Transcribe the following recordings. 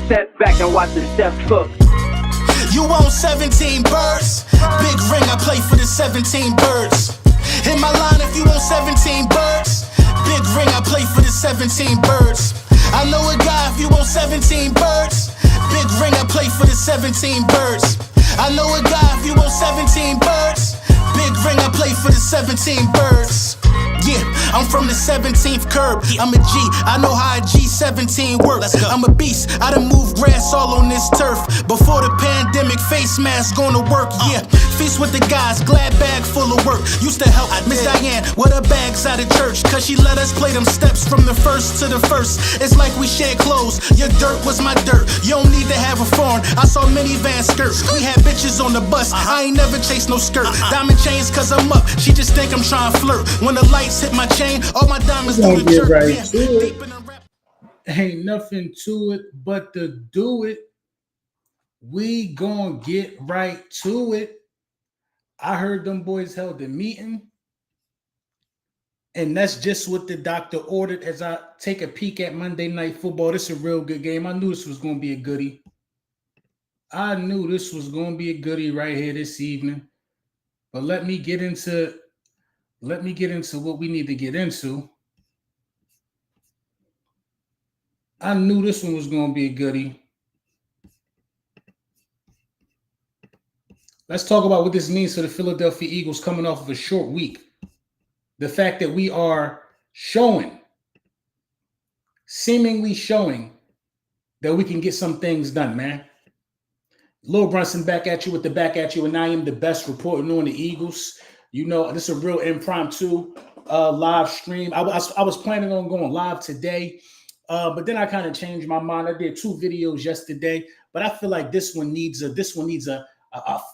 Step back and watch the chef cook. You own 17 birds. Big ring, I play for the 17 birds. Hit my line if you own 17 birds. Big ring, I play for the 17 birds. I know a guy if you own 17 birds. Big ring, I play for the 17 birds. I know a guy if you own 17 birds. Big ring, I play for the 17 birds. Yeah, I'm from the 17th curb. I'm a G, I know how a G17 works. I'm a beast, I done moved grass all on this turf. Before the pandemic, face mask gonna work, yeah. Feast with the guys, glad bag full of work. Used to help Miss Diane with her bags out of church, cause she let us play them steps from the first to the first. It's like we shared clothes, your dirt was my dirt. You don't need to have a foreign, I saw minivan skirts. We had bitches on the bus, I ain't never chased no skirt. Diamond chains cause I'm up, she just think I'm trying to flirt. When the lights hit my chain, all my diamonds do the jerk. Right to it. Ain't nothing to it but to do it. We gonna get right to it. I heard them boys held a meeting, and that's just what the doctor ordered. As I take a peek at Monday Night Football, this is a real good game. I knew this was gonna be a goodie. I knew this was gonna be a goodie right here this evening. But let me get into what we need to get into. I knew this one was going to be a goodie. Let's talk about what this means for the Philadelphia Eagles coming off of a short week. The fact that we are seemingly showing that we can get some things done, man. Lil Brunson back at you with the back at you, and I am the best reporting on the Eagles. You know, this is a real impromptu live stream. I was planning on going live today, but then I kind of changed my mind. I did 2 videos yesterday, but I feel like this one needs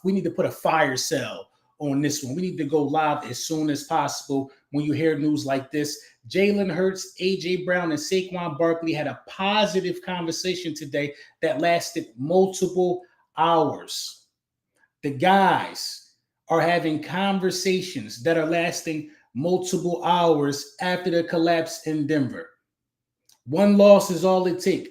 we need to put a fire sale on this one. We need to go live as soon as possible when you hear news like this. Jalen Hurts, A.J. Brown, and Saquon Barkley had a positive conversation today that lasted multiple hours. The guys are having conversations that are lasting multiple hours after the collapse in Denver. One loss is all it takes.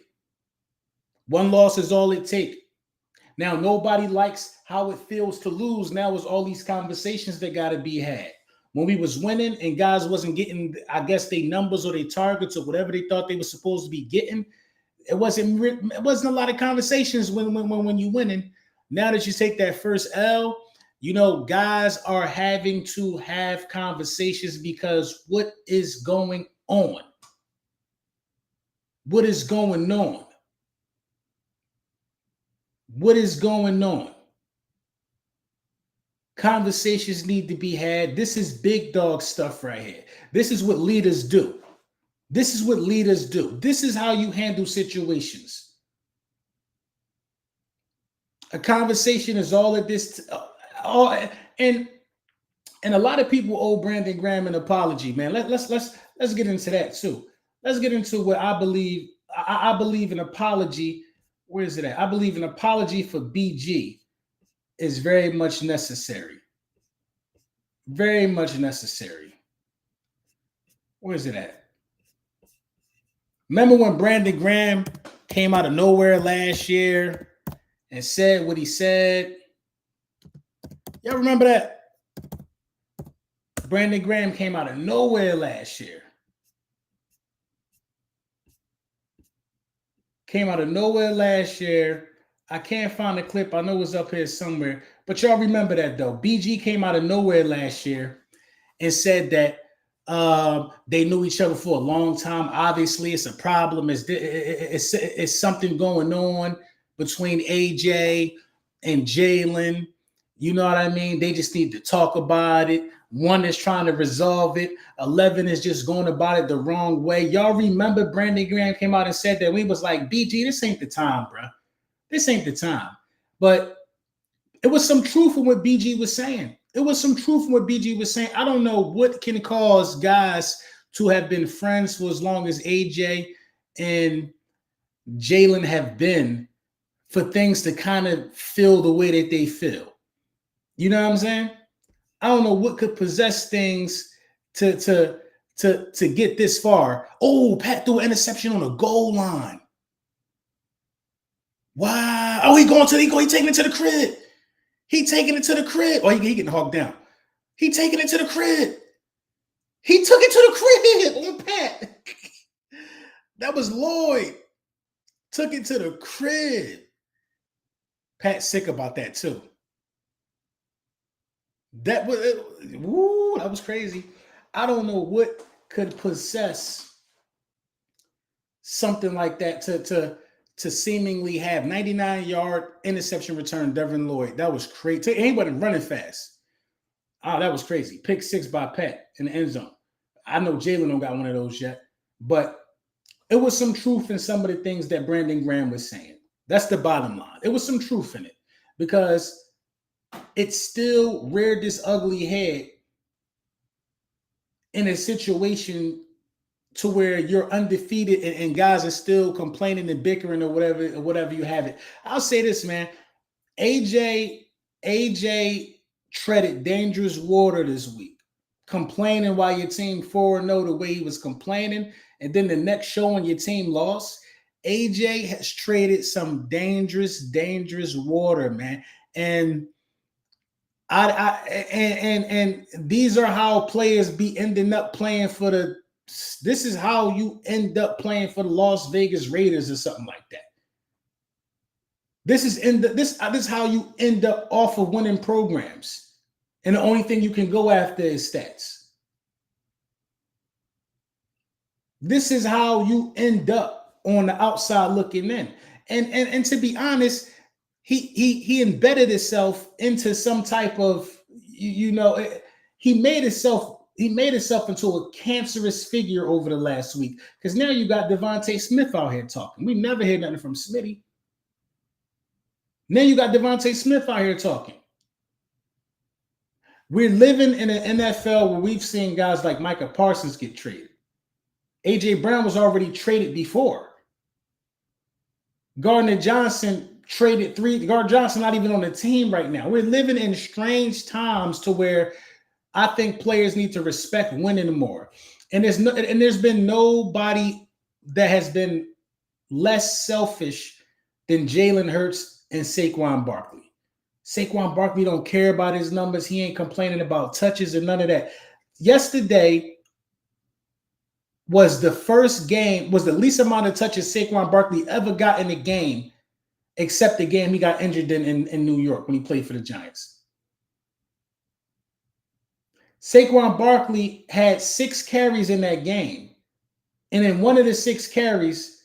Now, nobody likes how it feels to lose. Now it's all these conversations that got to be had. When we was winning and guys wasn't getting, I guess, their numbers or their targets or whatever they thought they were supposed to be getting, it wasn't a lot of conversations when you winning. Now that you take that first L, you know, guys are having to have conversations because what is going on? What is going on? What is going on? Conversations need to be had. This is big dog stuff right here. This is what leaders do. This is how you handle situations. A conversation is all of this. And a lot of people owe Brandon Graham an apology, man. Let's get into that too. Let's get into what I believe. I believe an apology. Where is it at? I believe an apology for BG is very much necessary. Very much necessary. Where is it at? Remember when Brandon Graham came out of nowhere last year and said what he said? Y'all remember that? Brandon Graham came out of nowhere last year. I can't find the clip. I know it's up here somewhere. But y'all remember that, though. BG came out of nowhere last year and said that they knew each other for a long time. Obviously, it's a problem. It's something going on between AJ and Jalen. You know what I mean? They just need to talk about it. One is trying to resolve it. 11 is just going about it the wrong way. Y'all remember Brandon Graham came out and said that we was like, BG, this ain't the time, bro. This ain't the time. But it was some truth in what BG was saying. I don't know what can cause guys to have been friends for as long as AJ and Jalen have been for things to kind of feel the way that they feel. You know what I'm saying? I don't know what could possess things to get this far. Oh, Pat threw an interception on the goal line. Wow. Oh, he taking it to the crib. He taking it to the crib. Oh, he getting hogged down. He taking it to the crib. He took it to the crib on Pat. That was Lloyd. Took it to the crib. Pat's sick about that too. That was crazy. I don't know what could possess something like that to seemingly have 99-yard interception return, Devin Lloyd. That was crazy. He wasn't running fast. Oh, that was crazy. Pick 6 by Pat in the end zone. I know Jalen don't got one of those yet, but it was some truth in some of the things that Brandon Graham was saying. That's the bottom line. It was some truth in it because it still reared this ugly head in a situation to where you're undefeated and guys are still complaining and bickering or whatever you have it. I'll say this, man. AJ treaded dangerous water this week, complaining while your team 4-0 the way he was complaining, and then the next showing your team lost. AJ has traded some dangerous water, man. And and these are how players be ending up playing for the. This is how you end up playing for the Las Vegas Raiders or something like that. This is how you end up off of winning programs, and the only thing you can go after is stats. This is how you end up on the outside looking in, and to be honest, he embedded himself into some type of he made himself into a cancerous figure over the last week because now you got Devontae Smith out here talking. We never heard nothing from Smitty. Now you got Devontae Smith out here talking. We're living in an NFL where we've seen guys like Micah Parsons get traded. A.J. Brown was already traded before. Gardner Johnson traded 3. Gardner Johnson not even on the team right now. We're living in strange times to where I think players need to respect winning more. And there's been nobody that has been less selfish than Jalen Hurts and Saquon Barkley. Saquon Barkley don't care about his numbers. He ain't complaining about touches or none of that. Yesterday was the least amount of touches Saquon Barkley ever got in a game, except the game he got injured in New York when he played for the Giants. Saquon Barkley had 6 carries in that game. And then one of the 6 carries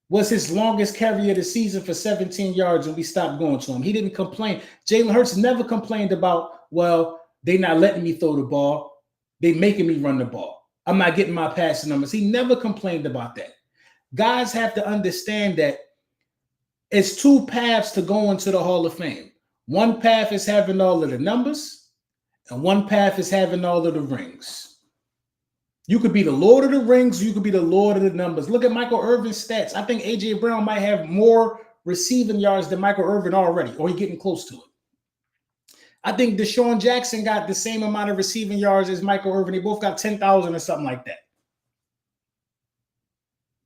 was his longest carry of the season for 17 yards, and we stopped going to him. He didn't complain. Jalen Hurts never complained about, well, they not letting me throw the ball. They making me run the ball. I'm not getting my passing numbers. He never complained about that. Guys have to understand that it's 2 paths to go into the Hall of Fame. One path is having all of the numbers, and one path is having all of the rings. You could be the Lord of the Rings, or you could be the Lord of the numbers. Look at Michael Irvin's stats. I think A.J. Brown might have more receiving yards than Michael Irvin already, or he's getting close to it. I think Deshaun Jackson got the same amount of receiving yards as Michael Irvin. They both got 10,000 or something like that.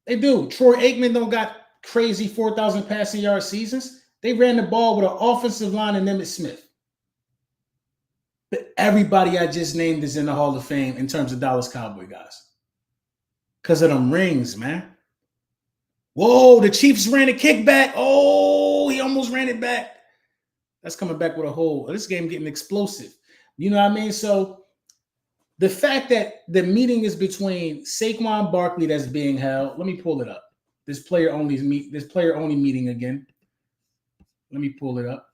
They do. Troy Aikman don't got crazy 4,000 passing yard seasons. They ran the ball with an offensive line and Emmitt Smith. But everybody I just named is in the Hall of Fame in terms of Dallas Cowboy guys. Because of them rings, man. Whoa, the Chiefs ran a kickback. Oh, he almost ran it back. That's coming back with a hole. This game getting explosive. You know what I mean? So the fact that the meeting is between Saquon Barkley that's being held. Let me pull it up. This player only meeting again. Let me pull it up.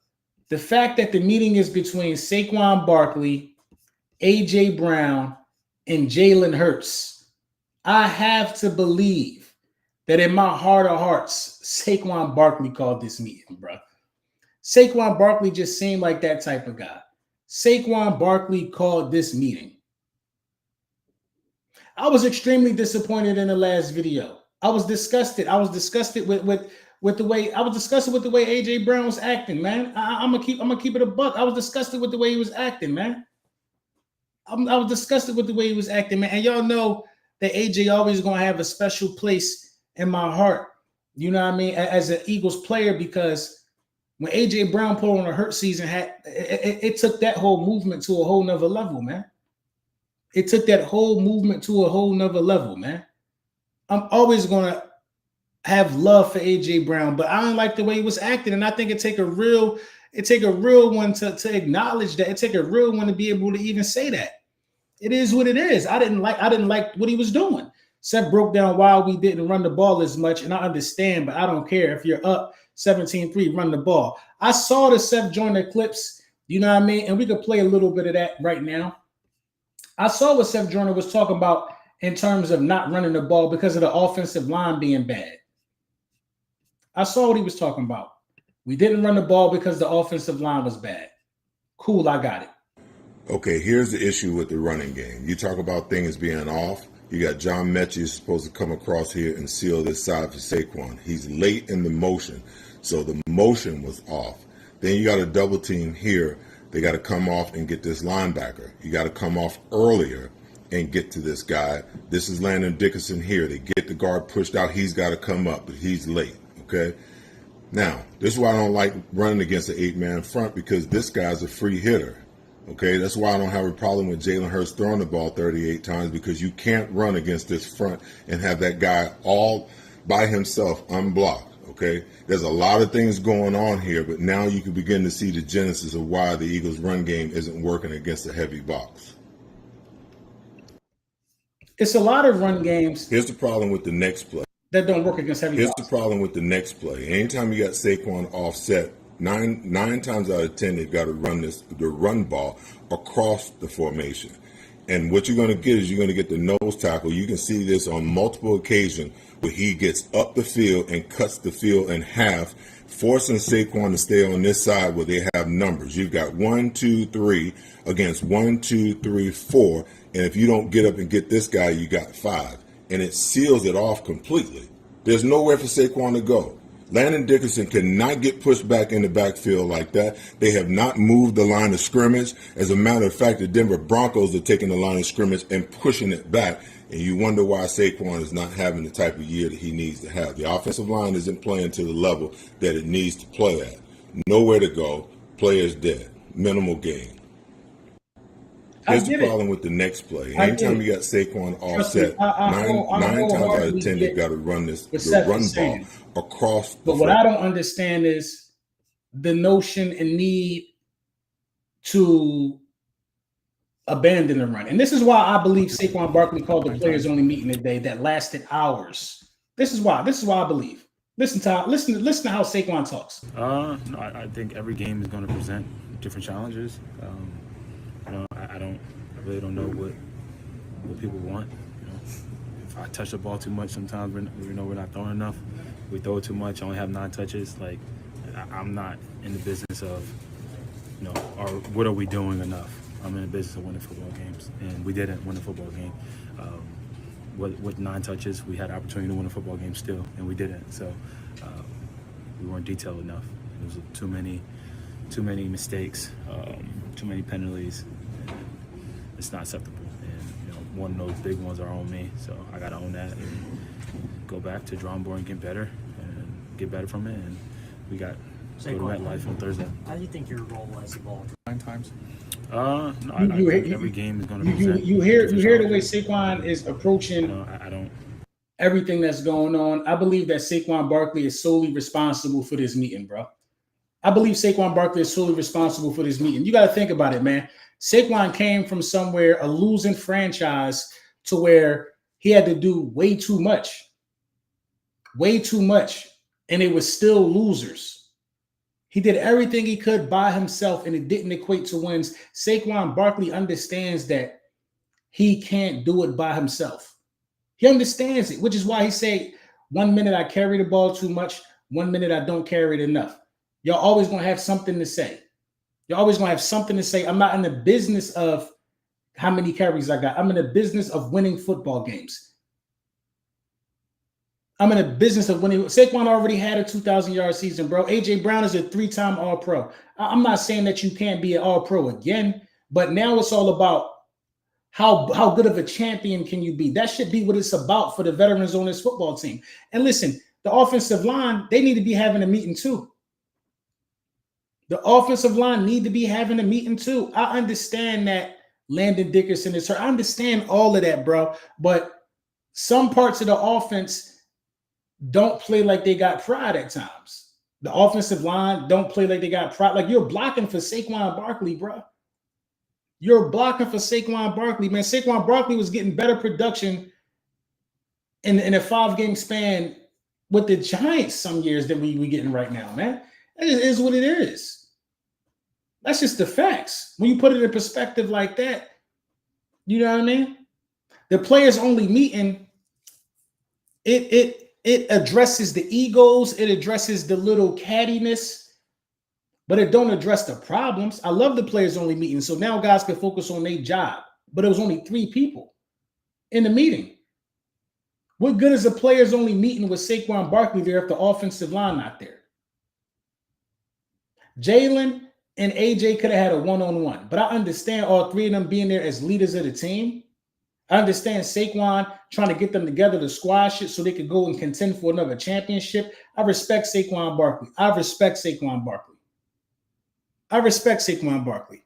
The fact that the meeting is between Saquon Barkley, A.J. Brown, and Jalen Hurts, I have to believe that in my heart of hearts, Saquon Barkley called this meeting, bro. Saquon Barkley just seemed like that type of guy. Saquon Barkley called this meeting. I was extremely disappointed in the last video. I was disgusted. I was disgusted with the way AJ Brown was acting, man. I'm gonna keep it a buck. I was disgusted with the way he was acting, man. I was disgusted with the way he was acting, man. And y'all know that AJ always gonna have a special place in my heart You know what I mean? As an Eagles player, because when AJ Brown put on a hurt season, it took that whole movement to a whole nother level, man. It took that whole movement to a whole nother level, man. I'm always gonna have love for AJ Brown, but I don't like the way he was acting, and I think it take a real one to acknowledge that. It take a real one to be able to even say that. It is what it is. I didn't like what he was doing. Seth broke down why we didn't run the ball as much, and I understand, but I don't care. If you're up 17-3, run the ball. I saw the Seth Joyner clips, you know what I mean? And we could play a little bit of that right now. I saw what Seth Joyner was talking about in terms of not running the ball because of the offensive line being bad. I saw what he was talking about. We didn't run the ball because the offensive line was bad. Cool, I got it. Okay, here's the issue with the running game. You talk about things being off. You got John Mechie supposed to come across here and seal this side for Saquon. He's late in the motion, so the motion was off. Then you got a double team here. They got to come off and get this linebacker. You got to come off earlier and get to this guy. This is Landon Dickerson here. They get the guard pushed out. He's got to come up, but he's late, okay? Now, this is why I don't like running against an 8-man front, because this guy's a free hitter. Okay, that's why I don't have a problem with Jalen Hurts throwing the ball 38 times, because you can't run against this front and have that guy all by himself unblocked. Okay, there's a lot of things going on here, but now you can begin to see the genesis of why the Eagles' run game isn't working against a heavy box. It's a lot of run games. Here's the problem with the next play. That don't work against heavy box. Here's the problem with the next play. Anytime you got Saquon offset, nine times out of 10, they've got to run the run ball across the formation. And what you're going to get is you're going to get the nose tackle. You can see this on multiple occasions where he gets up the field and cuts the field in half, forcing Saquon to stay on this side where they have numbers. You've got 1, 2, 3 against 1, 2, 3, 4. And if you don't get up and get this guy, you got 5. And it seals it off completely. There's nowhere for Saquon to go. Landon Dickerson cannot get pushed back in the backfield like that. They have not moved the line of scrimmage. As a matter of fact, the Denver Broncos are taking the line of scrimmage and pushing it back. And you wonder why Saquon is not having the type of year that he needs to have. The offensive line isn't playing to the level that it needs to play at. Nowhere to go. Players dead. Minimal gain. Here's the problem with the next play. Anytime you got Saquon offset, nine times out of 10, they've got to run the run ball across the But what I don't understand is the notion and need to abandon the run. And this is why I believe Saquon Barkley called the players only meeting today that lasted hours. This is why I believe. Listen to how Saquon talks. No, I think every game is going to present different challenges. I really don't know what people want. You know, if I touch the ball too much, sometimes we're not throwing enough. We throw it too much. I only have 9 touches. Like, I'm not in the business of, or what are we doing enough? I'm in the business of winning football games, and we didn't win a football game. With 9 touches, we had opportunity to win a football game still, and we didn't. So we weren't detailed enough. There was too many mistakes, too many penalties. It's not acceptable, and one of those big ones are on me. So I got to own that and go back to drawing board and get better from it. And we got to go to MetLife on Thursday. How do you think your role has evolved? 9 times. No, I think every game is going to present. You hear the way Saquon is approaching. I don't. Everything that's going on. I believe that Saquon Barkley is solely responsible for this meeting, bro. I believe Saquon Barkley is solely responsible for this meeting. You got to think about it, man. Saquon came from somewhere, a losing franchise, to where he had to do way too much, and it was still losers. He did everything he could by himself, and it didn't equate to wins. Saquon Barkley understands that he can't do it by himself. He understands it, which is why he say, 1 minute I carry the ball too much, 1 minute I don't carry it enough. Y'all always going to have something to say. You're always going to have something to say. I'm not in the business of how many carries I got. I'm in the business of winning football games. I'm in the business of winning. Saquon already had a 2,000-yard season, bro. A.J. Brown is a 3-time All-Pro. I'm not saying that you can't be an All-Pro again, but now it's all about how good of a champion can you be. That should be what it's about for the veterans on this football team. And listen, the offensive line, they need to be having a meeting too. The offensive line need to be having a meeting too. I understand that Landon Dickerson is hurt. I understand all of that, bro. But some parts of the offense don't play like they got pride at times. The offensive line don't play like they got pride. Like, you're blocking for Saquon Barkley, bro. You're blocking for Saquon Barkley, man. Saquon Barkley was getting better production in a 5-game span with the Giants some years than we getting right now, man. It is what it is. That's just the facts. When you put it in perspective like that, you know what I mean? The players only meeting, it addresses the egos, it addresses the little cattiness, but it don't address the problems. I love the players only meeting, so now guys can focus on their job. But it was only 3 people in the meeting. What good is a players only meeting with Saquon Barkley there if the offensive line not there? Jalen and AJ could have had a one-on-one, but I understand all 3 of them being there as leaders of the team. I understand Saquon trying to get them together to squash it so they could go and contend for another championship. I respect Saquon Barkley. I respect Saquon Barkley. I respect Saquon Barkley.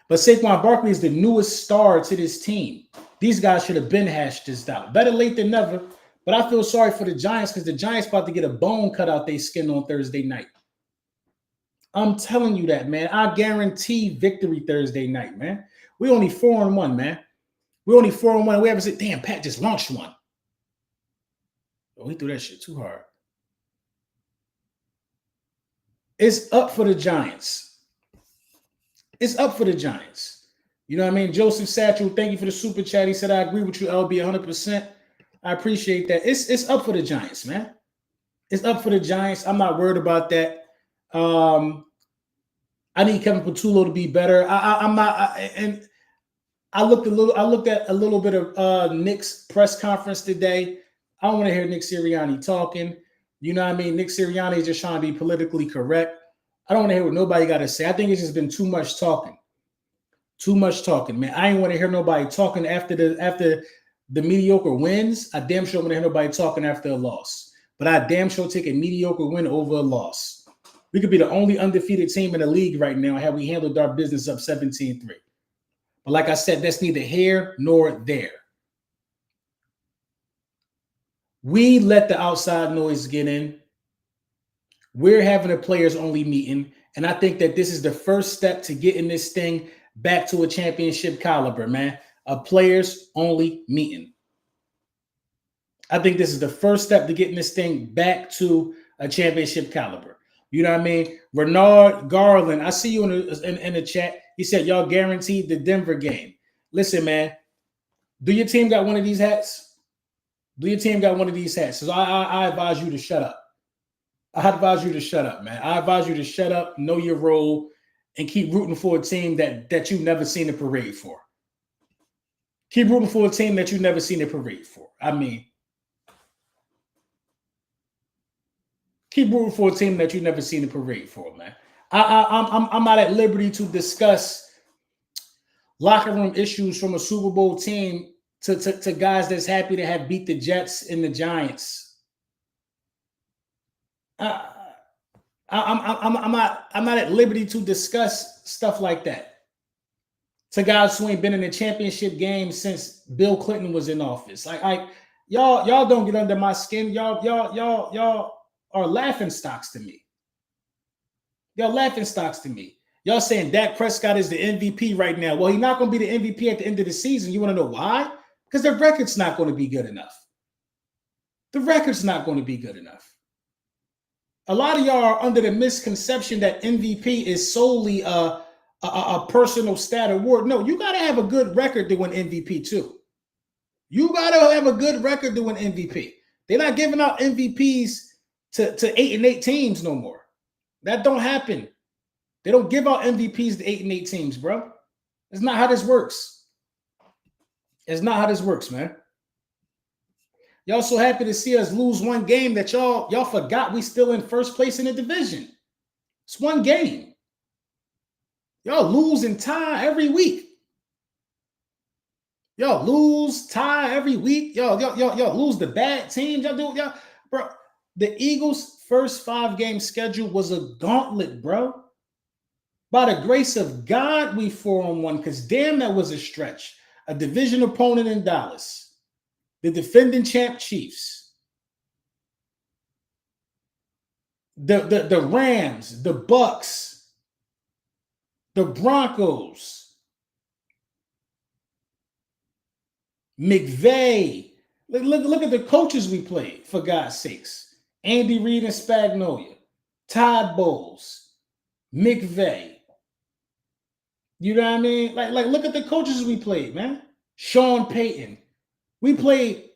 But Saquon Barkley is the newest star to this team. These guys should have been hashed this out. Better late than never. But I feel sorry for the Giants because the Giants about to get a bone cut out their skin on Thursday night. I'm telling you that, man. I guarantee victory Thursday night, man. We only 4-1, man. We only 4-1. We haven't said, damn, Pat just launched one. Oh, he threw that shit too hard. It's up for the Giants. It's up for the Giants. You know what I mean? Joseph Satchel, thank you for the super chat. He said, I agree with you, LB, 100%. I appreciate that. It's up for the Giants, man. It's up for the Giants. I'm not worried about that. I need Kevin Patullo to be better. I'm not. And I looked at a little bit of Nick's press conference today. I don't want to hear Nick Sirianni talking. You know what I mean? Nick Sirianni is just trying to be politically correct. I don't want to hear what nobody got to say. I think it's just been too much talking. Too much talking, man. I ain't want to hear nobody talking after the mediocre wins. I damn sure want to hear nobody talking after a loss. But I damn sure take a mediocre win over a loss. We could be the only undefeated team in the league right now had we handled our business up 17-3. But like I said, that's neither here nor there. We let the outside noise get in. We're having a players-only meeting, and I think that this is the first step to getting this thing back to a championship caliber, man. A players-only meeting. I think this is the first step to getting this thing back to a championship caliber. You know what I mean? Renard Garland, I see you in the chat. He said, y'all guaranteed the Denver game. Listen, man, do your team got one of these hats? Do your team got one of these hats? So I advise you to shut up. I advise you to shut up, man. I advise you to shut up, know your role, and keep rooting for a team that you've never seen a parade for. Keep rooting for a team that you've never seen a parade for. I mean, keep rooting for a team that you've never seen a parade for, man. I'm not at liberty to discuss locker room issues from a Super Bowl team to guys that's happy to have beat the Jets and the Giants. I'm not at liberty to discuss stuff like that to guys who ain't been in a championship game since Bill Clinton was in office. Like y'all don't get under my skin. Y'all are laughing stocks to me. Y'all laughing stocks to me. Y'all saying Dak Prescott is the MVP right now. Well, he's not going to be the MVP at the end of the season. You want to know why? Because the record's not going to be good enough. The record's not going to be good enough. A lot of y'all are under the misconception that MVP is solely a personal stat award. No, you got to have a good record to win MVP too. You got to have a good record to win MVP. They're not giving out MVPs to 8-8 teams no more. That don't happen. They don't give out MVPs to 8-8 teams, bro. That's not how this works. It's not how this works, man. Y'all so happy to see us lose one game that y'all forgot we still in first place in the division. It's one game. Y'all lose and tie every week. Y'all lose, tie every week. Y'all lose the bad teams. Bro, the Eagles' first 5-game schedule was a gauntlet, bro. By the grace of God, we 4-1, because damn, that was a stretch. A division opponent in Dallas, the defending champ Chiefs, the Rams, the Bucks, the Broncos, McVay. Look at the coaches we played, for God's sakes. Andy Reid and Spagnuolo, Todd Bowles, McVay. You know what I mean? Like look at the coaches we played, man. Sean Payton. We played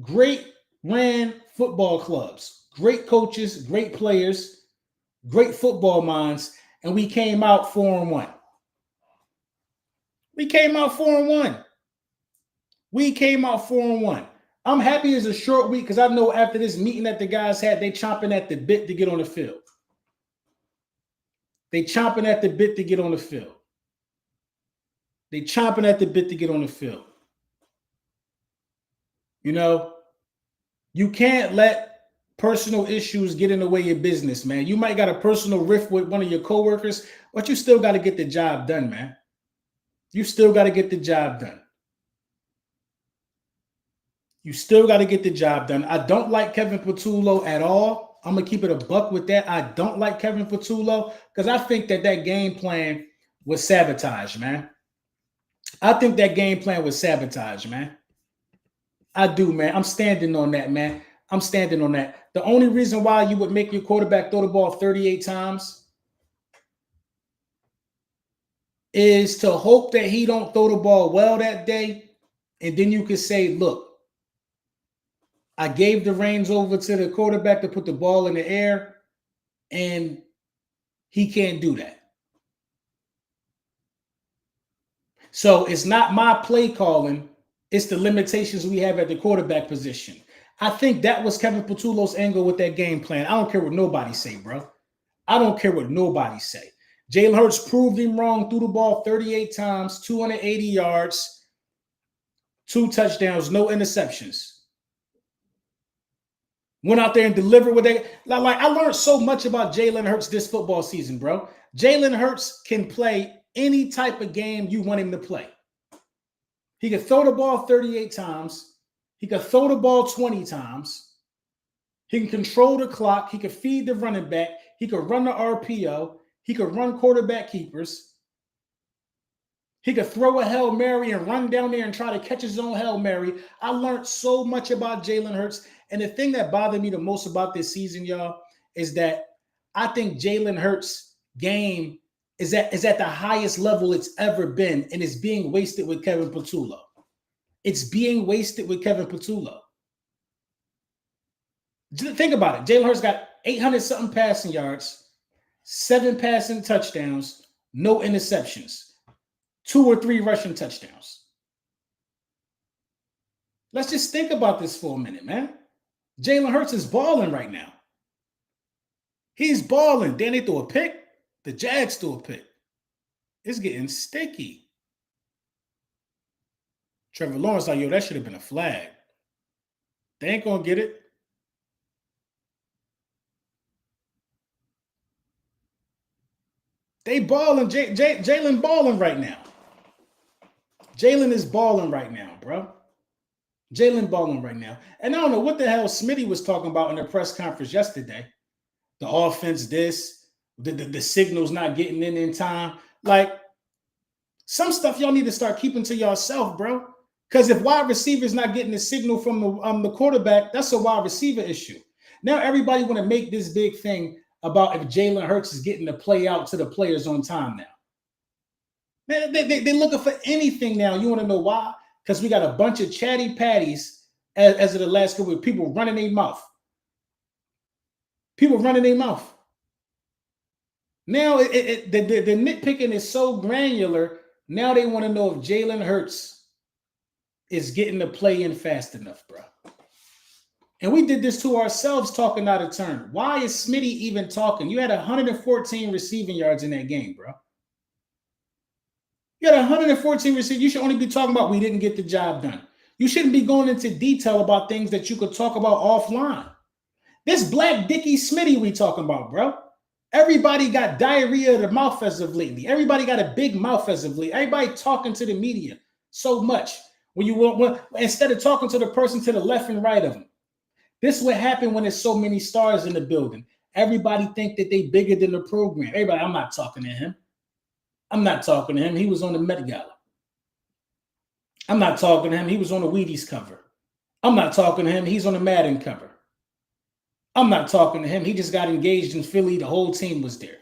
great ran football clubs, great coaches, great players, great football minds, and we came out 4-1. We came out 4-1. We came out 4-1. I'm happy it's a short week because I know after this meeting that the guys had, they chomping at the bit to get on the field. They chomping at the bit to get on the field. They chomping at the bit to get on the field. You know, you can't let personal issues get in the way of business, man. You might got a personal rift with one of your coworkers, but you still got to get the job done, man. You still got to get the job done. You still got to get the job done. I don't like Kevin Patullo at all. I'm going to keep it a buck with that. I don't like Kevin Patullo because I think that game plan was sabotage, man. I think that game plan was sabotage, man. I do, man. I'm standing on that, man. I'm standing on that. The only reason why you would make your quarterback throw the ball 38 times is to hope that he don't throw the ball well that day. And then you could say, look, I gave the reins over to the quarterback to put the ball in the air, and he can't do that. So it's not my play calling. It's the limitations we have at the quarterback position. I think that was Kevin Patullo's angle with that game plan. I don't care what nobody say, bro. I don't care what nobody say. Jalen Hurts proved him wrong, threw the ball 38 times, 280 yards, 2 touchdowns, no interceptions. Went out there and delivered what they like. I learned so much about Jalen Hurts this football season, bro. Jalen Hurts can play any type of game you want him to play. He could throw the ball 38 times. He could throw the ball 20 times. He can control the clock. He could feed the running back. He could run the RPO. He could run quarterback keepers. He could throw a Hail Mary and run down there and try to catch his own Hail Mary. I learned so much about Jalen Hurts. And the thing that bothered me the most about this season, y'all, is that I think Jalen Hurts' game is at the highest level it's ever been, and it's being wasted with Kevin Patullo. It's being wasted with Kevin Patullo. Think about it. Jalen Hurts got 800-something passing yards, 7 passing touchdowns, no interceptions, 2 or 3 rushing touchdowns. Let's just think about this for a minute, man. Jalen Hurts is balling right now. He's balling. Then they threw a pick. The Jags threw a pick. It's getting sticky. Trevor Lawrence like, yo, that should have been a flag. They ain't going to get it. They balling. Jalen balling right now. Jalen is balling right now, bro. Jalen balling right now. And I don't know what the hell Smitty was talking about in the press conference yesterday. The offense, the signal's not getting in time. Like, some stuff y'all need to start keeping to yourself, bro. Because if wide receiver's not getting the signal from the quarterback, that's a wide receiver issue. Now everybody want to make this big thing about if Jalen Hurts is getting the play out to the players on time now. Man, they're looking for anything now. You want to know why? Because we got a bunch of chatty patties as of the last couple of people running their mouth. People running their mouth. Now the nitpicking is so granular. Now they want to know if Jalen Hurts is getting the play in fast enough, bro. And we did this to ourselves talking out of turn. Why is Smitty even talking? You had 114 receiving yards in that game, bro. You had 114 receiving. You should only be talking about we didn't get the job done. You shouldn't be going into detail about things that you could talk about offline. This Black Dickie Smitty we talking about, bro. Everybody got diarrhea of the mouth as of lately. Everybody got a big mouth as of late. Everybody talking to the media so much. When you want, instead of talking to the person to the left and right of them. This is what happened when there's so many stars in the building. Everybody think that they bigger than the program. Everybody, I'm not talking to him. I'm not talking to him. He was on the Met Gala. I'm not talking to him. He was on the Wheaties cover. I'm not talking to him. He's on the Madden cover. I'm not talking to him. He just got engaged in Philly. The whole team was there.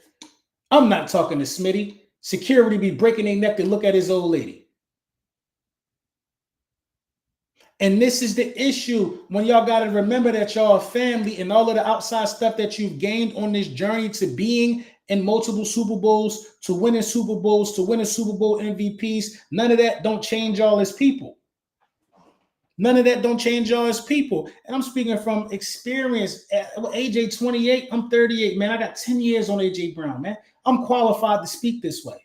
I'm not talking to Smitty. Security be breaking their neck to look at his old lady. And this is the issue when y'all got to remember that y'all are family and all of the outside stuff that you've gained on this journey to being in multiple Super Bowls, to winning Super Bowls, to winning Super Bowl MVPs. None of that don't change y'all as people. None of that don't change y'all as people. And I'm speaking from experience. AJ 28, I'm 38, man. I got 10 years on AJ Brown, man. I'm qualified to speak this way.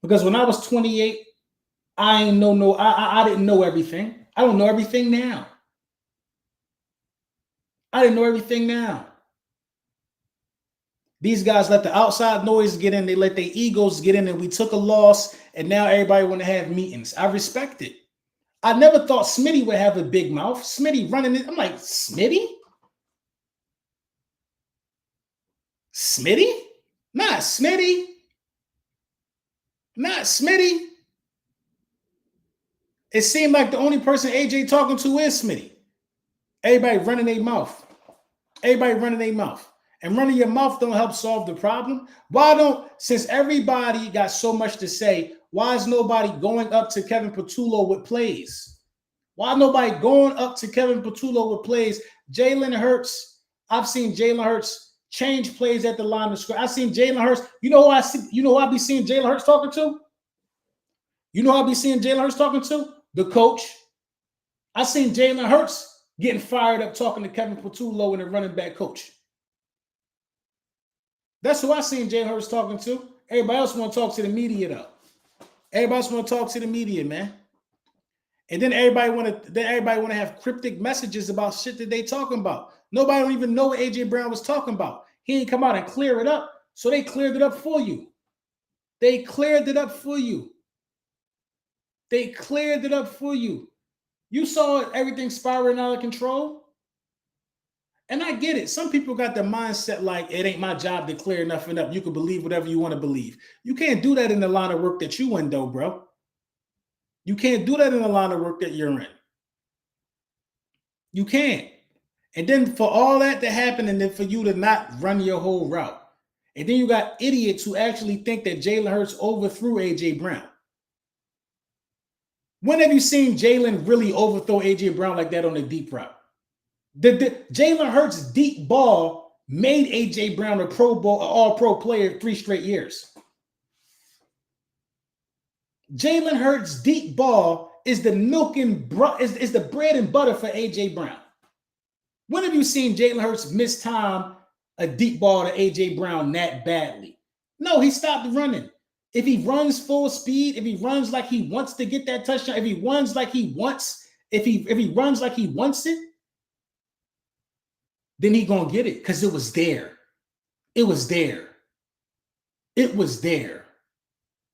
Because when I was 28, I didn't know everything. I don't know everything now. I didn't know everything now. These guys let the outside noise get in. They let their egos get in, and we took a loss, and now everybody want to have meetings. I respect it. I never thought Smitty would have a big mouth. Smitty running it. I'm like, Smitty? Smitty? Not Smitty. Not Smitty. It seemed like the only person AJ talking to is Smitty. Everybody running their mouth. Everybody running their mouth. And running your mouth don't help solve the problem. Since everybody got so much to say, why is nobody going up to Kevin Patullo with plays? Why nobody going up to Kevin Patullo with plays? Jalen Hurts, I've seen Jalen Hurts change plays at the line of scrimmage. I've seen Jalen Hurts. You know who I be seeing Jalen Hurts talking to? You know who I be seeing Jalen Hurts talking to? The coach. I seen Jalen Hurts getting fired up talking to Kevin Patullo and the running back coach. That's who I seen Jalen Hurts talking to. Everybody else want to talk to the media, though. Everybody else want to talk to the media, man. And then everybody want to have cryptic messages about shit that they talking about. Nobody don't even know what AJ Brown was talking about. He didn't come out and clear it up, so they cleared it up for you. They cleared it up for you. They cleared it up for you. You saw everything spiraling out of control. And I get it. Some people got the mindset like, it ain't my job to clear nothing up. You can believe whatever you want to believe. You can't do that in the line of work that you in, though, bro. You can't do that in the line of work that you're in. You can't. And then for all that to happen and then for you to not run your whole route. And then you got idiots who actually think that Jalen Hurts overthrew A.J. Brown. When have you seen Jalen really overthrow A.J. Brown like that on a deep route? The Jalen Hurts' deep ball made A.J. Brown a Pro Bowl, an all-pro player 3 straight years. Jalen Hurts' deep ball is the milk and is the bread and butter for A.J. Brown. When have you seen Jalen Hurts miss time a deep ball to A.J. Brown that badly? No, he stopped running. If he runs full speed, if he runs like he wants to get that touchdown, if he runs like he wants, if he runs like he wants it, then he gonna get it because it was there. It was there. It was there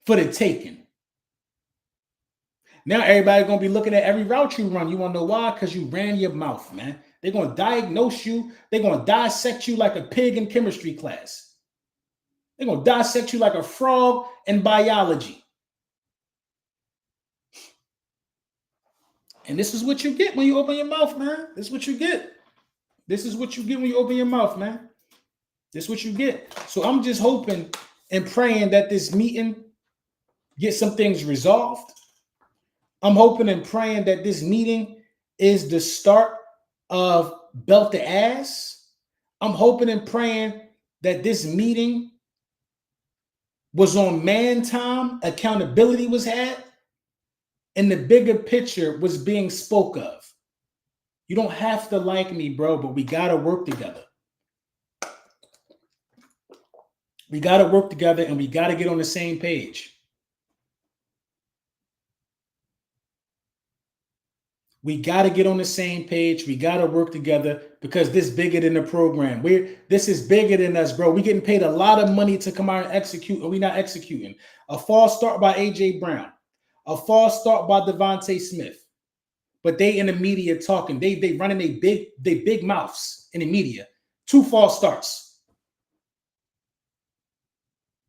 for the taking. Now everybody gonna be looking at every route you run. You wanna know why? Because you ran your mouth, man. They're gonna diagnose you. They're gonna dissect you like a pig in chemistry class. They're gonna dissect you like a frog in biology. And this is what you get when you open your mouth, man. This is what you get. This is what you get when you open your mouth, man. This is what you get. So I'm just hoping and praying that this meeting gets some things resolved. I'm hoping and praying that this meeting is the start of belt to ass. I'm hoping and praying that this meeting was on man time, accountability was had, and the bigger picture was being spoke of. You don't have to like me, bro, but we got to work together. We got to work together and we got to get on the same page. We got to get on the same page. We got to work together because this is bigger than the program. This is bigger than us, bro. We're getting paid a lot of money to come out and execute, and we're not executing. A false start by A.J. Brown. A false start by Devontae Smith. But they in the media talking. They running they big mouths in the media. 2 false starts.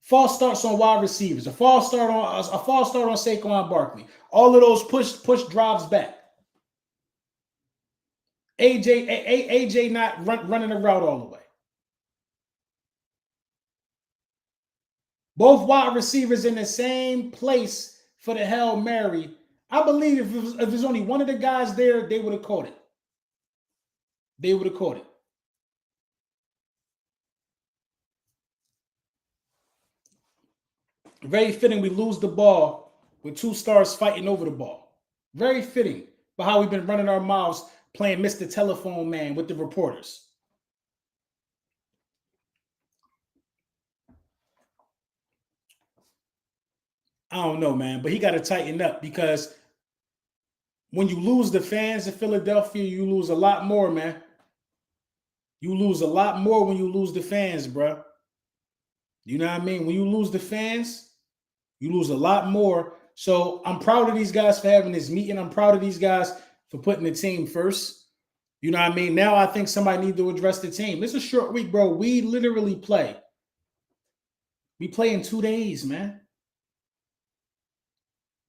False starts on wide receivers. A false start on Saquon Barkley. All of those push drives back. AJ not running the route all the way. Both wide receivers in the same place for the Hail Mary. I believe if there's only one of the guys there, they would have caught it. They would have caught it. Very fitting we lose the ball with 2 stars fighting over the ball. Very fitting for how we've been running our mouths playing Mr. Telephone Man with the reporters. I don't know, man, but he got to tighten up because when you lose the fans in Philadelphia, you lose a lot more, man. You lose a lot more when you lose the fans, bro. You know what I mean? When you lose the fans, you lose a lot more. So I'm proud of these guys for having this meeting. I'm proud of these guys for putting the team first. You know what I mean? Now I think somebody needs to address the team. It's a short week, bro. We literally play. We play in 2 days, man.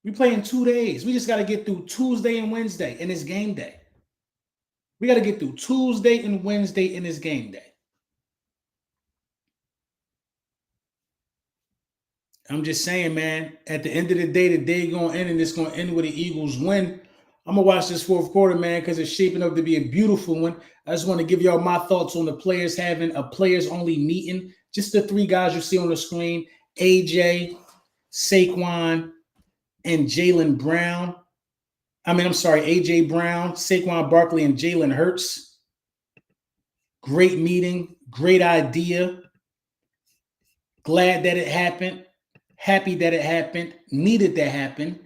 We play in 2 days. We just got to get through Tuesday and Wednesday, and it's game day. We got to get through Tuesday and Wednesday, and it's game day. I'm just saying, man, at the end of the day going to end, and it's going to end with the Eagles win. I'm going to watch this 4th quarter, man, because it's shaping up to be a beautiful one. I just want to give y'all my thoughts on the players having a players-only meeting. Just the 3 guys you see on the screen, AJ, Saquon, and Jalen Brown. AJ Brown, Saquon Barkley, and Jalen Hurts. Great meeting, great idea. Glad that it happened. Happy that it happened. Needed that happen.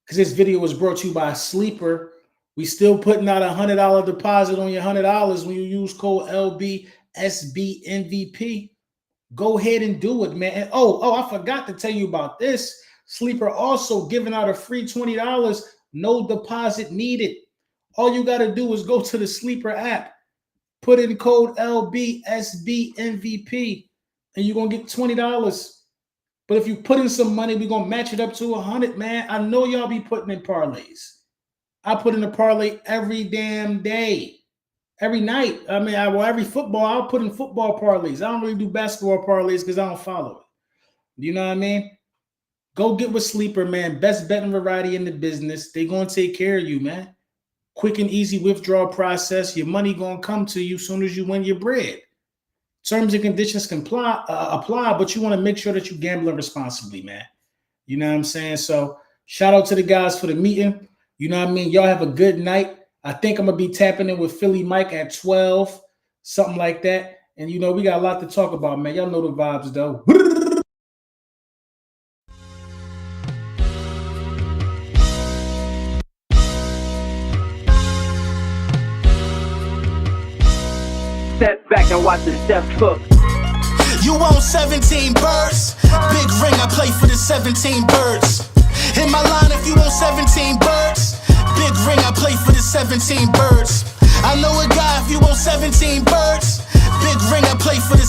Because this video was brought to you by Sleeper. We still putting out $100 deposit on your $100 when you use code LBSBMVP. Go ahead and do it, man. And I forgot to tell you about this. Sleeper also giving out a free $20, no deposit needed. All you got to do is go to the Sleeper app, put in code LBSBMVP, and you're going to get $20. But if you put in some money, we're going to match it up to $100, man. I know y'all be putting in parlays. I put in a parlay every damn day, every night. Every football, I'll put in football parlays. I don't really do basketball parlays because I don't follow it. You know what I mean? Go get with Sleeper, man. Best betting variety in the business. They going to take care of you, man. Quick and easy withdrawal process. Your money going to come to you as soon as you win your bread. Terms and conditions can apply, but you want to make sure that you gambling responsibly, man. You know what I'm saying? So shout out to the guys for the meeting. You know what I mean? Y'all have a good night. I think I'm going to be tapping in with Philly Mike at 12, something like that. And, we got a lot to talk about, man. Y'all know the vibes, though. Step back and watch the steps cook. You want 17 birds? Big ring, I play for the 17 birds. In my line, if you want 17 birds, big ring, I play for the 17 birds. I know a guy, if you want 17 birds, big ring, I play for the